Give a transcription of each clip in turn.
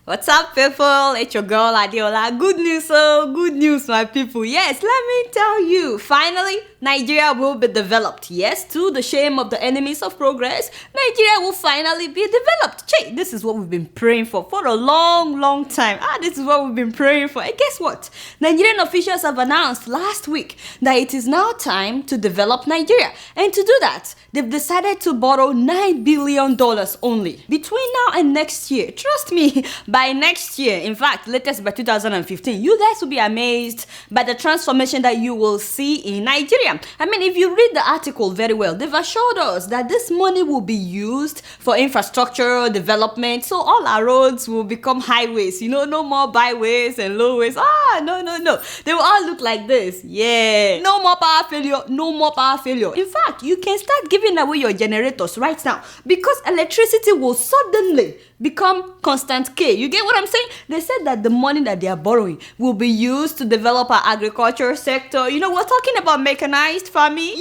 What's up, people? It's your girl Adeola. Good news, my people. Yes, let me tell you. Finally, Nigeria will be developed. Yes, to the shame of the enemies of progress, Nigeria will finally be developed. Che, this is what we've been praying for a long time. This is what we've been praying for. And guess what? Nigerian officials have announced last week that it is now time to develop Nigeria. And to do that, they've decided to borrow $9 billion only between now and next year. Trust me, by next year, in fact, latest by 2015, you guys will be amazed by the transformation that you will see in Nigeria. I mean, if you read the article very well, they've assured us that this money will be used for infrastructure development, so all our roads will become highways, no more byways and lowways. No. They will all look like this. Yeah. No more power failure. In fact, you can start giving away your generators right now because electricity will suddenly become constant K. You get what I'm saying? They said that the money that they are borrowing will be used to develop our agriculture sector. We're talking about mechanized farming,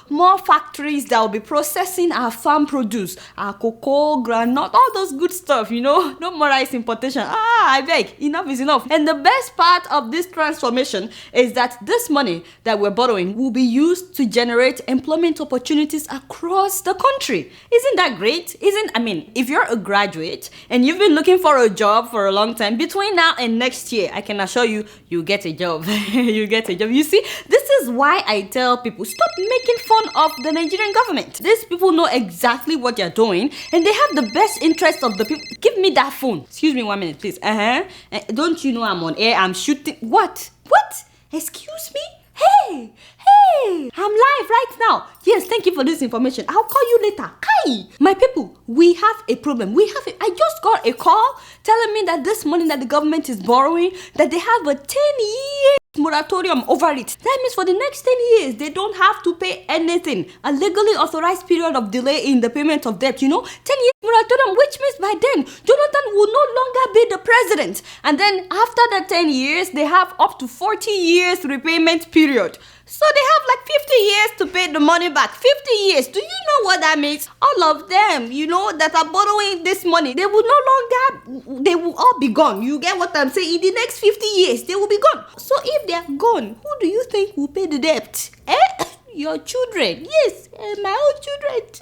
more factories that will be processing our farm produce, our cocoa, groundnut, all those good stuff, no more rice importation. I beg, enough is enough. And the best part of this transformation is that this money that we're borrowing will be used to generate employment opportunities across the country. Isn't that great? If you're a graduate and you've been looking for a job for a long time, between now and next year, I can assure you, you get a job. You get a job. You see, this is why I tell people, stop making fun of the Nigerian government. These people know exactly what they're doing and they have the best interest of the people. Give me that phone. Excuse me 1 minute, please. Don't you know I'm on air? I'm shooting. What? Excuse me? Hey, I'm live right now. Yes, thank you for this information. I'll call you later. Kai, my people, we have a problem. I just got a call telling me that this money that the government is borrowing, that they have a 10-year moratorium over it. That means for the next 10 years, they don't have to pay anything. A legally authorized period of delay in the payment of debt, 10 years moratorium, which means by then, Jonathan will no longer be the president. And then after the 10 years, they have up to 40 years repayment period. So they have like 50 years to pay the money back. 50 years. Do you know what that means? All of them, that are borrowing this money, they will all be gone. You get what I'm saying? In the next 50 years, they will be gone. So if they are gone, who do you think will pay the debt? Your children. Yes, my own children too.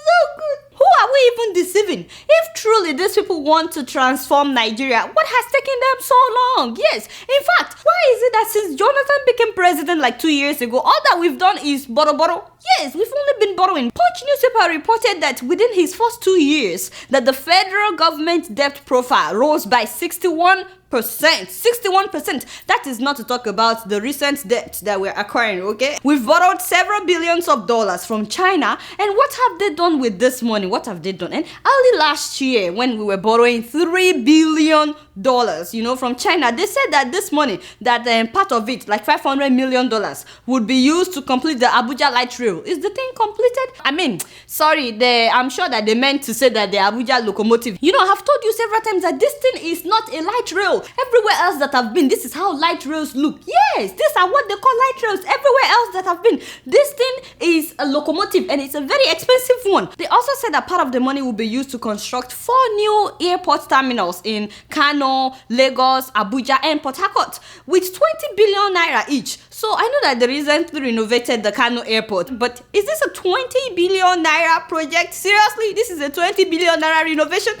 So good. Who are we even deceiving? If truly these people want to transform Nigeria, what has taken them so long? Yes. In fact, why is it that since Jonathan became president like 2 years ago, all that we've done is borrow? Yes, we've only been borrowing. Punch newspaper reported that within his first 2 years, that the federal government debt profile rose by 61%. That is not to talk about the recent debt that we're acquiring, okay? We've borrowed several billions of dollars from China, and what have they done with this money? What have they done? And early last year, when we were borrowing $3 billion, from China, they said that this money, that part of it, like $500 million, would be used to complete the Abuja light rail. Is the thing completed? I'm sure that they meant to say that the Abuja locomotive. I've told you several times that this thing is not a light rail. Everywhere else that I've been, this is how light rails look. Yes, these are what they call light rails. Everywhere else that I've been, this thing is a locomotive and it's a very expensive one. They also said that part of the money will be used to construct 4 new airport terminals in Kano, Lagos, Abuja, and Port Harcourt with 20 billion naira each. So I know that they recently renovated the Kano airport, but is this a 20 billion naira project? Seriously, this is a 20 billion naira renovation?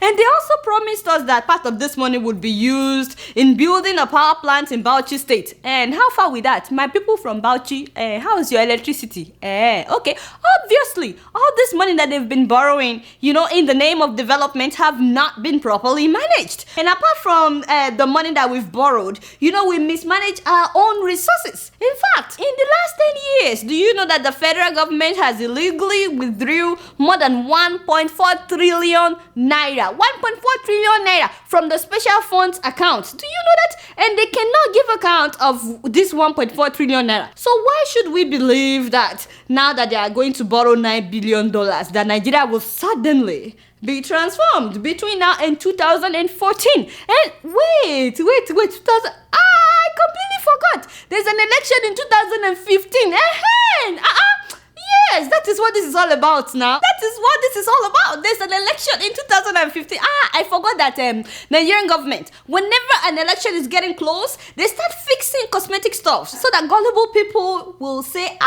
And they also promised us that part of this money would be used in building a power plant in Bauchi State. And how far with that? My people from Bauchi, how is your electricity? Okay, obviously, all this money that they've been borrowing, in the name of development have not been properly managed. And apart from the money that we've borrowed, we mismanage our own resources. In fact, in the last 10 years, do you know that the federal government has illegally withdrew more than 1.4 trillion naira? 1.4 trillion naira from the special funds account. Do you know that? And they cannot give account of this 1.4 trillion naira. So why should we believe that now that they are going to borrow $9 billion, that Nigeria will suddenly be transformed between now and 2014? And wait, 2000. I completely forgot. There's an election in 2015. Yes, that is what this is all about now. That is what this is all about. There's an election in 2015. I forgot that Nigerian government, whenever an election is getting close, they start fixing cosmetic stuff so that gullible people will say,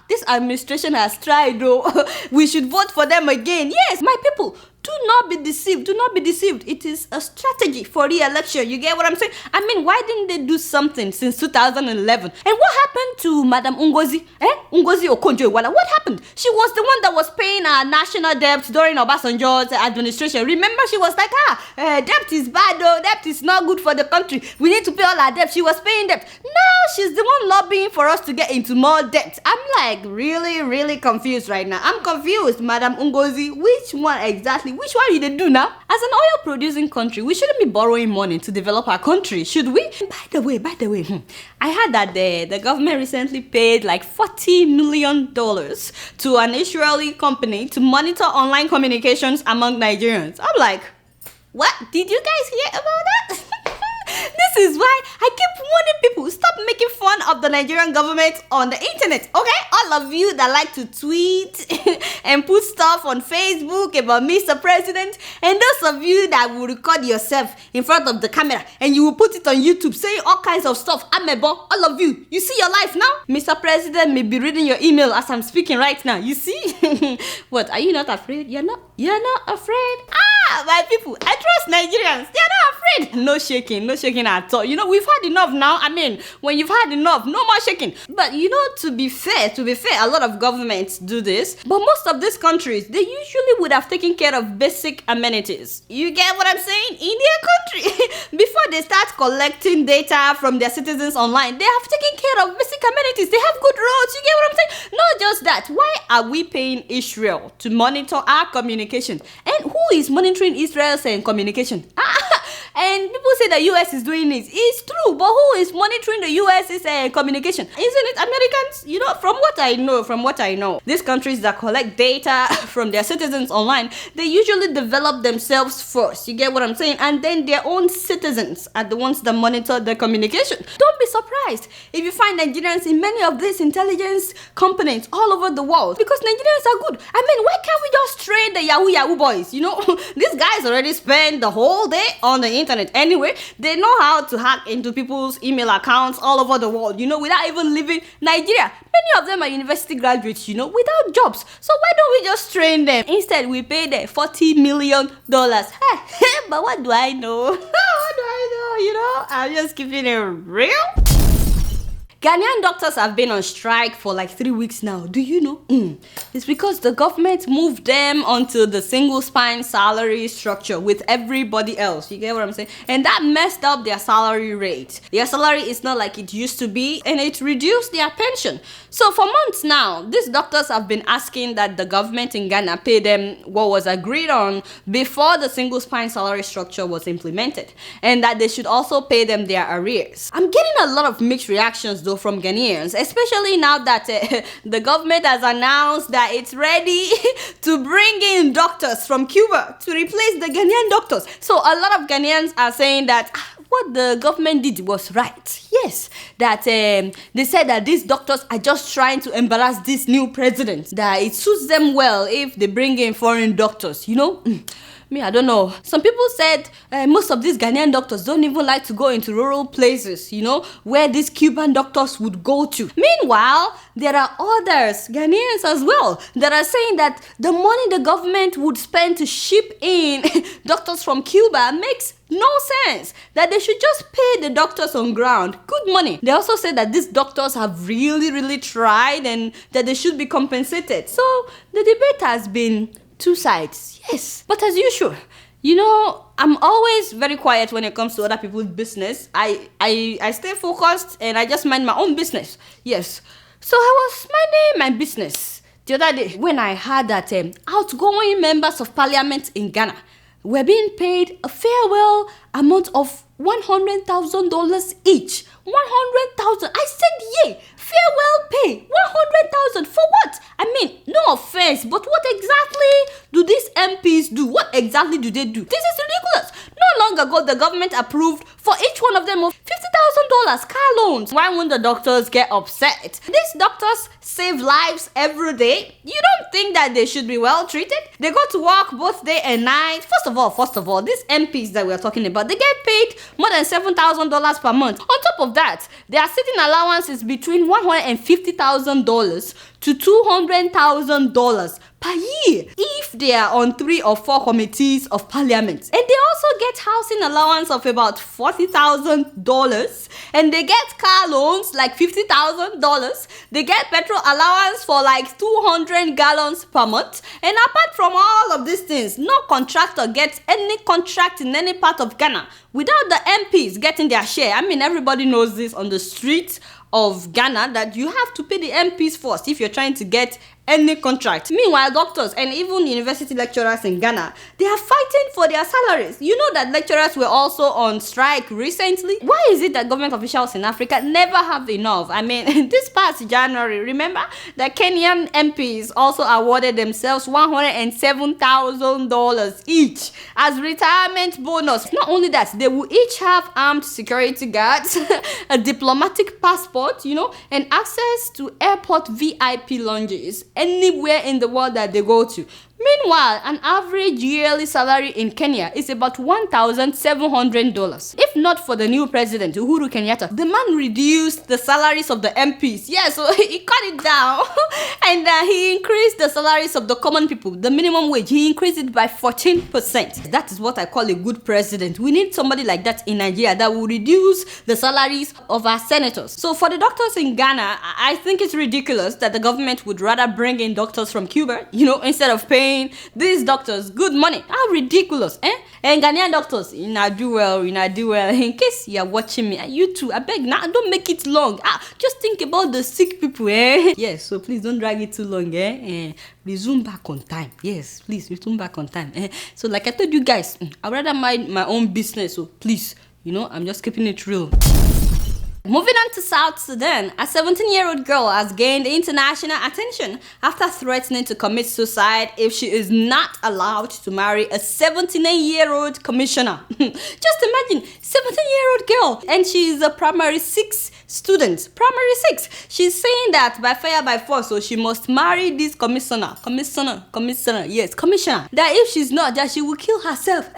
this administration has tried though. We should vote for them again. Yes, my people, do not be deceived. Do not be deceived. It is a strategy for re-election. You get what I'm saying? I mean, why didn't they do something since 2011? And what happened to Madam Ngozi? Ngozi Okonjo-Iweala? What happened? She was the one that was paying our national debt during Obasanjo's administration. Remember, she was like, debt is bad though. Debt is not good for the country. We need to pay all our debt. She was paying debt. Now she's the one lobbying for us to get into more debt. I'm like really, really confused right now. I'm confused, Madam Ngozi. Which one exactly? Which one did they do now? As an oil producing country, we shouldn't be borrowing money to develop our country, should we? By the way, I heard that the government recently paid like $40 million to an Israeli company to monitor online communications among Nigerians. I'm like, what? Did you guys hear about that? This is why I keep warning people, stop making fun of the Nigerian government on the internet, okay? All of you that like to tweet and put stuff on Facebook about Mr. President, and those of you that will record yourself in front of the camera and you will put it on YouTube saying all kinds of stuff, Amebo, all of you, you see your life now? Mr. President may be reading your email as I'm speaking right now, you see? What, are you not afraid? You're not afraid? My people, I trust Nigerians. They're not afraid. No shaking at all. You know, we've had enough now. I mean, when you've had enough, no more shaking. But you know, to be fair, a lot of governments do this. But most of these countries, they usually would have taken care of basic amenities. You get what I'm saying? In their country, before they start collecting data from their citizens online, they have taken care of basic amenities. They have good roads. You get what I'm saying? Not just that. Why are we paying Israel to monitor our communication? And who is monitoring Israel's communication? And people say the US is doing it. It's true, but who is monitoring the US's communication? Isn't it Americans? You know, from what I know, these countries that collect data from their citizens online, they usually develop themselves first. You get what I'm saying? And then their own citizens are the ones that monitor the communication. Don't be surprised if you find Nigerians in many of these intelligence companies all over the world, because Nigerians are good. I mean, why can't we just train the Yahoo boys? You know, these guys already spend the whole day on the internet anyway. They know how to hack into people's email accounts all over the world, you know, without even leaving Nigeria. Many of them are university graduates, you know, without jobs. So why don't we just train them? Instead, we pay them $40 million. But what do I know? You know, I'm just keeping it real. Ghanaian doctors have been on strike for like 3 weeks now. Do you know? It's because the government moved them onto the single spine salary structure with everybody else. You get what I'm saying? And that messed up their salary rate. Their salary is not like it used to be, and it reduced their pension. So for months now, these doctors have been asking that the government in Ghana pay them what was agreed on before the single spine salary structure was implemented, and that they should also pay them their arrears. I'm getting a lot of mixed reactions though from Ghanaians, especially now that the government has announced that it's ready to bring in doctors from Cuba to replace the Ghanaian doctors. So a lot of Ghanaians are saying that what the government did was right. Yes, that they said that these doctors are just trying to embarrass this new president, that it suits them well if they bring in foreign doctors, you know? Me, I don't know. Some people said most of these Ghanaian doctors don't even like to go into rural places, you know, where these Cuban doctors would go to. Meanwhile, there are others, Ghanaians as well, that are saying that the money the government would spend to ship in doctors from Cuba makes no sense, that they should just pay the doctors on ground good money. They also said that these doctors have really tried and that they should be compensated. So the debate has been two sides, yes. But as usual, you know, I'm always very quiet when it comes to other people's business. I stay focused and I just mind my own business. Yes. So I was minding my business the other day when I heard that outgoing members of parliament in Ghana were being paid a farewell amount of $100,000 each. 100,000. I said, yay, farewell pay. 100,000 for what? I mean, no offense, but what exactly do these MPs do? What exactly do they do? This is ridiculous. Not long ago, the government approved for each one of them of car loans. Why won't the doctors get upset? These doctors save lives every day. You don't think that they should be well treated? They go to work both day and night. First of all, these MPs that we are talking about, they get paid more than $7,000 per month. On top of that, their sitting allowance is between $150,000 to $200,000 per year if they are on 3 or 4 committees of parliament. And they also get housing allowance of about $40,000, and they get car loans like $50,000. They get petrol allowance for like 200 gallons per month. And apart from all of these things, no contractor gets any contract in any part of Ghana without the MPs getting their share. I mean, everybody knows this on the streets of Ghana that you have to pay the MPs first if you're trying to get any contract. Meanwhile, doctors and even university lecturers in Ghana, they are fighting for their salaries. You know that lecturers were also on strike recently. Why is it that government officials in Africa never have enough? I mean, this past January, remember that Kenyan MPs also awarded themselves $107,000 each as retirement bonus. Not only that, they will each have armed security guards, a diplomatic passport, and access to airport VIP lounges anywhere in the world that they go to. Meanwhile, an average yearly salary in Kenya is about $1,700. If not for the new president, Uhuru Kenyatta, the man reduced the salaries of the MPs. Yeah, so he cut it down. And he increased the salaries of the common people. The minimum wage, he increased it by 14%. That is what I call a good president. We need somebody like that in Nigeria that will reduce the salaries of our senators. So for the doctors in Ghana, I think it's ridiculous that the government would rather bring in doctors from Cuba, instead of paying these doctors good money. How ridiculous, eh? And Ghanaian doctors, you do well. In case you are watching me, you too, I beg now, don't make it long. Just think about the sick people, eh? Yes, so please don't drag it too long, eh? Resume back on time. Yes, please resume back on time. So like I told you guys, I'd rather mind my own business. So please, I'm just keeping it real. Moving on to South Sudan, a 17-year-old girl has gained international attention after threatening to commit suicide if she is not allowed to marry a 79-year-old commissioner. Just imagine, 17-year-old girl, and she is a primary 6 student. Primary 6. She's saying that by fire by force, so she must marry this commissioner. Yes, commissioner. That if she's not, that she will kill herself.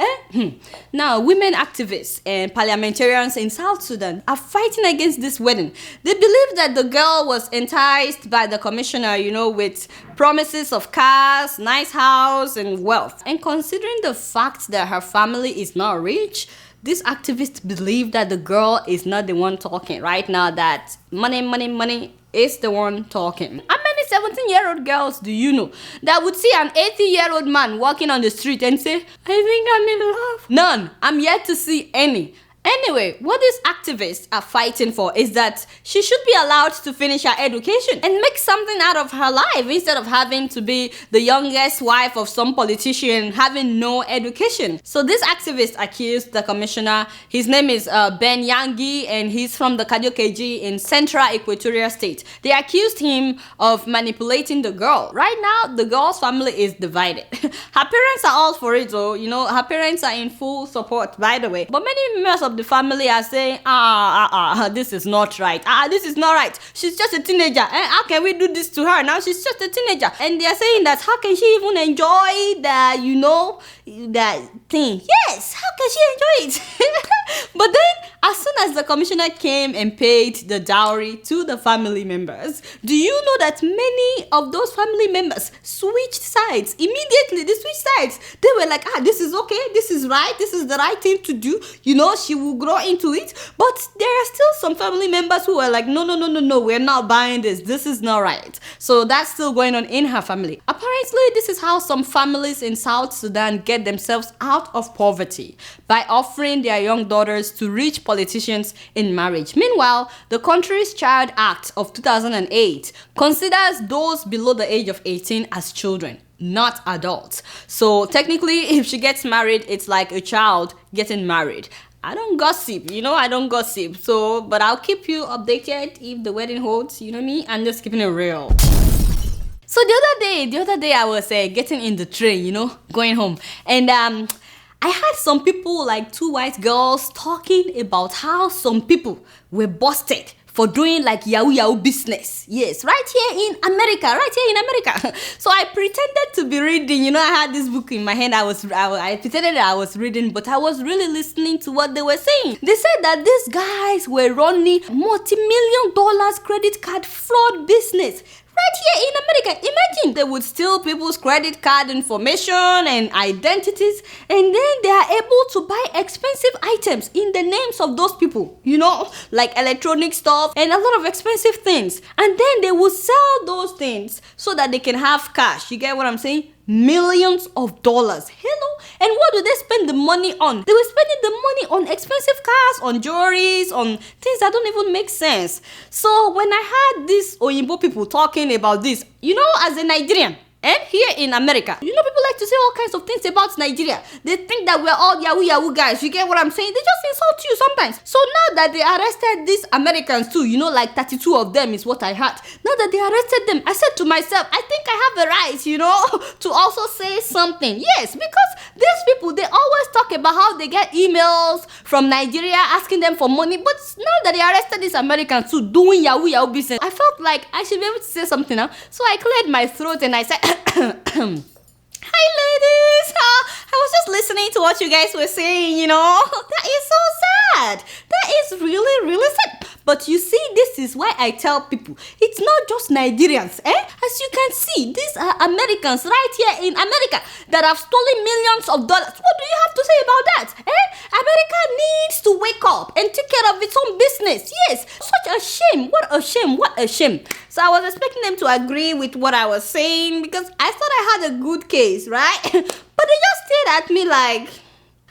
Now, women activists and parliamentarians in South Sudan are fighting against this wedding. They believe that the girl was enticed by the commissioner, with promises of cars, nice house, and wealth. And considering the fact that her family is not rich, these activists believe that the girl is not the one talking right now, that money is the one talking. How many 17-year-old girls do you know that would see an 80-year-old man walking on the street and say, I think I'm in love? None. I'm yet to see any. Anyway, what these activists are fighting for is that she should be allowed to finish her education and make something out of her life instead of having to be the youngest wife of some politician having no education. So these activists accused the commissioner, his name is Ben Yangi, and he's from the Kajokeji in Central Equatorial State. They accused him of manipulating the girl. Right now, the girl's family is divided. Her parents are all for it, so her parents are in full support, by the way. But many members of the family are saying, this is not right. This is not right. She's just a teenager. How can we do this to her? Now she's just a teenager. And they are saying that how can she even enjoy that thing? Yes, how can she enjoy it? But then, as soon as the commissioner came and paid the dowry to the family members, do you know that many of those family members switched sides? Immediately, they switched sides. They were like, this is okay, this is right, this is the right thing to do. She will grow into it. But there are still some family members who are like, no, we're not buying this. This is not right. So that's still going on in her family. Apparently, this is how some families in South Sudan get themselves out of poverty, by offering their young daughters to rich politicians in marriage. Meanwhile, the country's Child Act of 2008 considers those below the age of 18 as children, not adults. So technically, if she gets married, it's like a child getting married. I don't gossip, I don't gossip. So, but I'll keep you updated if the wedding holds, you know me? I'm just keeping it real. So the other day I was getting in the train, going home. And I had some people, like 2 white girls, talking about how some people were busted for doing like yahoo business. Yes, right here in America. So I pretended to be reading. You know, I had this book in my hand. I pretended that I was reading, but I was really listening to what they were saying. They said that these guys were running multi-million dollars credit card fraud business right here in America. Imagine they would steal people's credit card information and identities, and then they are able to buy expensive items in the names of those people, you know, like electronic stuff and a lot of expensive things. And then they will sell those things so that they can have cash. You get what I'm saying? Millions of dollars. Hello? And what do they spend the money on? They were spending the money on expensive cars, on jewelries, on things that don't even make sense. So when I had these Oyinbo people talking about this, you know, as a Nigerian, and here in America, you know, people like to say all kinds of things about Nigeria. They think that we're all yahoo guys. You get what I'm saying? They just insult you sometimes. So now that they arrested these Americans too, you know, like 32 of them is what I had. Now that they arrested them, I said to myself, I think I have the right, you know, to also say something. Yes, because these people, they always talk about how they get emails from Nigeria asking them for money. But now that they arrested these Americans too, doing yahoo business, I felt like I should be able to say something now. So I cleared my throat and I said, hi ladies, I was just listening to what you guys were saying, you know. That is so sad. That is really sad. But you see, this is why I tell people, it's not just Nigerians, As you can see, these are Americans right here in America that have stolen millions of dollars. What do you have to say about that, America needs to wake up and take care of its own business. Yes, such a shame. What a shame. So I was expecting them to agree with what I was saying because I thought I had a good case, right? But they just stared at me like...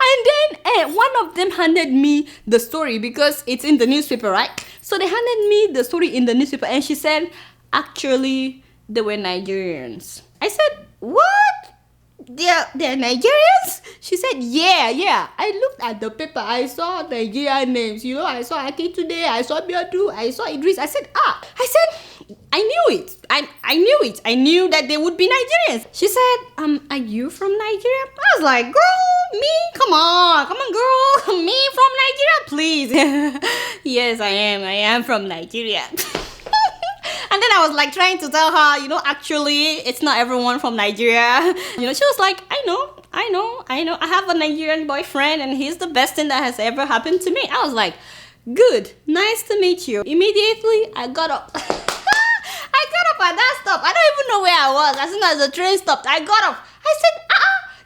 And then one of them handed me the story because it's in the newspaper, right? So they handed me the story in the newspaper and she said, actually, they were Nigerians. I said, what? They're Nigerians? She said, yeah. I looked at the paper. I saw Nigerian names. You know, I saw Bi Kidude, I saw Biodu, I saw Idris. I said, I knew it. I knew it. I knew that they would be Nigerians. She said, are you from Nigeria? I was like, girl, me? Come on, girl. Me from Nigeria, please. Yes, I am from Nigeria. And then I was like trying to tell her, you know, actually, it's not everyone from Nigeria. You know, she was like, I know. I have a Nigerian boyfriend and he's the best thing that has ever happened to me. I was like, good, nice to meet you. Immediately, I got up. I got up at that stop. I don't even know where I was. As soon as the train stopped, I got up. I said,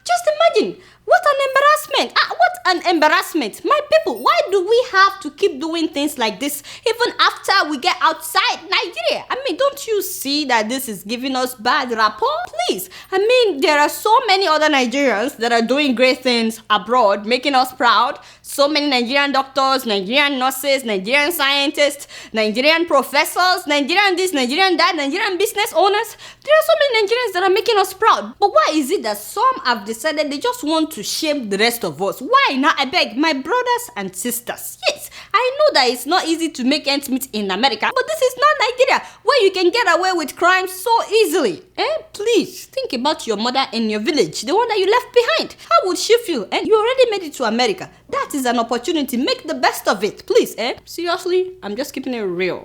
just imagine. What an embarrassment. What an embarrassment. My people, why do we have to keep doing things like this even after we get outside Nigeria? I mean, don't you see that this is giving us bad rapport? Please. I mean, there are so many other Nigerians that are doing great things abroad, making us proud. So many Nigerian doctors, Nigerian nurses, Nigerian scientists, Nigerian professors, Nigerian this, Nigerian that, Nigerian business owners. There are so many Nigerians that are making us proud. But why is it that some have decided they just want to shame the rest of us? Why? Now I beg, my brothers and sisters. Yes, I know that it's not easy to make ends meet in America, but this is not Nigeria where you can get away with crime so easily. Please think about your mother in your village, the one that you left behind. How would she feel? And you already made it to America. That is an opportunity. Make the best of it, please. Seriously, I'm just keeping it real.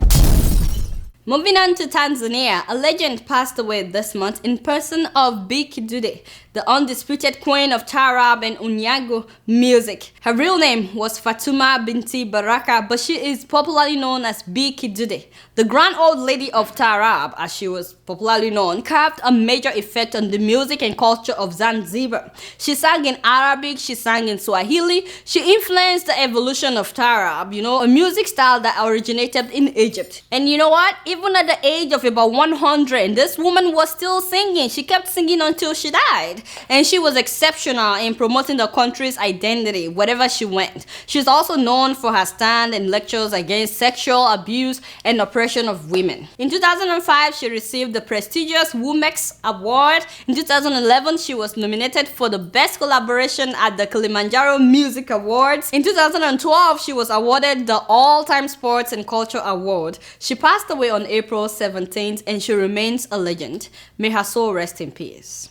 Moving on to Tanzania, a legend passed away this month in person of Bi Kidude, the undisputed queen of Taarab and Unyago music. Her real name was Fatuma Binti Baraka, but she is popularly known as Bi Kidude. The grand old lady of Taarab, as she was popularly known, carved a major effect on the music and culture of Zanzibar. She sang in Arabic, she sang in Swahili, she influenced the evolution of Taarab, you know, a music style that originated in Egypt. And you know what? Even at the age of about 100, this woman was still singing. She kept singing until she died. And she was exceptional in promoting the country's identity wherever she went. She's also known for her stand and lectures against sexual abuse and oppression of women. In 2005, she received the prestigious Womex Award. In 2011, she was nominated for the Best Collaboration at the Kilimanjaro Music Awards. In 2012, she was awarded the All-Time Sports and Culture Award. She passed away on April 17th and she remains a legend. May her soul rest in peace.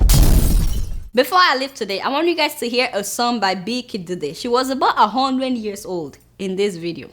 Before I leave today, I want you guys to hear a song by Bi Kidude. She was about 100 years old in this video.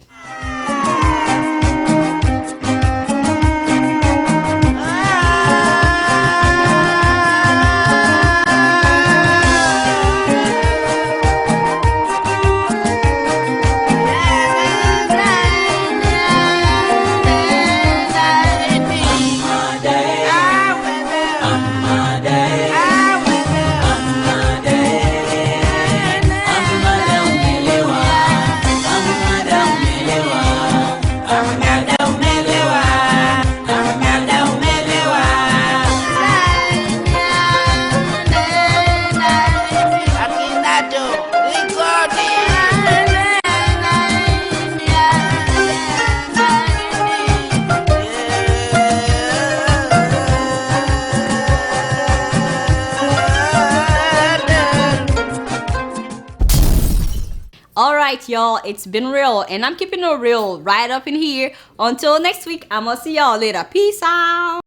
Alright, y'all, it's been real, and I'm keeping it real right up in here. Until next week, I'm gonna see y'all later. Peace out.